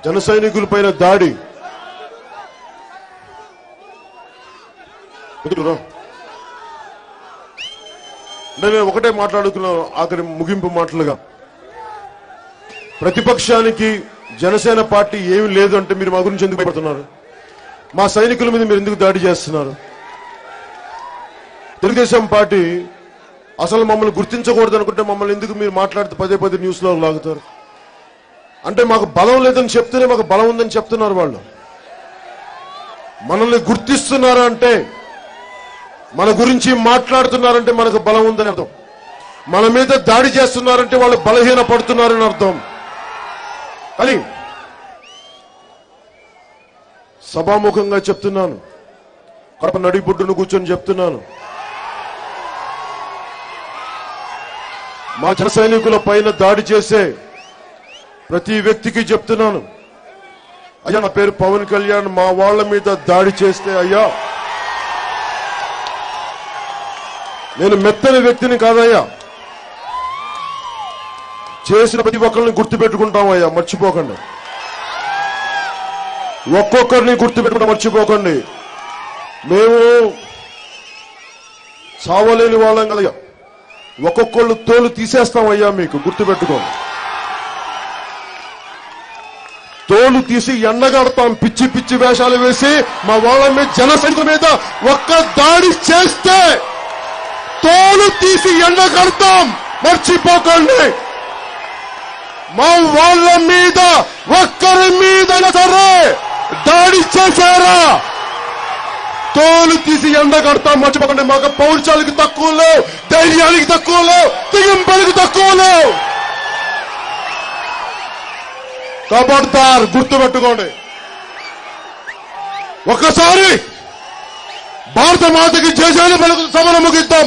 జన సైనికులపైన దాడి నేను ఒకటే మాట్లాడుకున్నాను ఆఖరి ముగింపు మాటలుగా ప్రతిపక్షానికి జనసేన పార్టీ ఏమీ లేదు అంటే మీరు మా గురించి ఎందుకు భయపడుతున్నారు? మా సైనికుల మీద మీరు ఎందుకు దాడి చేస్తున్నారు? తెలుగుదేశం పార్టీ అసలు మమ్మల్ని గుర్తించకూడదు అనుకుంటే మమ్మల్ని ఎందుకు మీరు మాట్లాడితే పదే పదే న్యూస్ లో లాగుతారు? అంటే మాకు బలం లేదని చెప్తేనే మాకు బలం ఉందని చెప్తున్నారు వాళ్ళు. మనల్ని గుర్తిస్తున్నారు అంటే మన గురించి మాట్లాడుతున్నారంటే మనకు బలం ఉందని అర్థం. మన మీద దాడి చేస్తున్నారంటే వాళ్ళు బలహీన పడుతున్నారని అర్థం. అని సభాముఖంగా చెప్తున్నాను, కడప నడిబొడ్డును కూర్చొని చెప్తున్నాను. మా జన సైనికుల పైన దాడి చేసే ప్రతి వ్యక్తికి చెప్తున్నాను, అయ్యా నా పేరు పవన్ కళ్యాణ్, మా వాళ్ళ మీద దాడి చేస్తే అయ్యా నేను మెత్తని వ్యక్తిని కాదయ్యా, చేసిన ప్రతి ఒక్కరిని గుర్తుపెట్టుకుంటాం అయ్యా, మర్చిపోకండి. ఒక్కొక్కరిని గుర్తుపెట్టుకుంటాం, మర్చిపోకండి. మేము చావలేని వాళ్ళం కదయ్యా, ఒక్కొక్కళ్ళు తోలు తీసేస్తామయ్యా, మీకు గుర్తుపెట్టుకోండి. తోలు తీసి ఎండగడతాం, పిచ్చి పిచ్చి వేషాలు వేసి మా వాళ్ళ మీద జన సైనికుల మీద ఒక్క దాడి చేస్తే తోలు తీసి ఎండగడతాం, మర్చిపోకండి. మా వాళ్ళ మీద ఒక్కరి మీద సరే దాడి చేశారా తోలు తీసి ఎండగడతాం, మర్చిపోకండి. మాకు పౌరుషాలకి తక్కువ లేవు, ధైర్యానికి తక్కువ లేవు, తెగింపులకి తక్కువ లేవు. ఖబర్దార్, గుర్తుపెట్టుకోండి. ఒక్కసారి భారత మాతకి జయజయలు పలుకుతూ సభను ముగిద్దాం.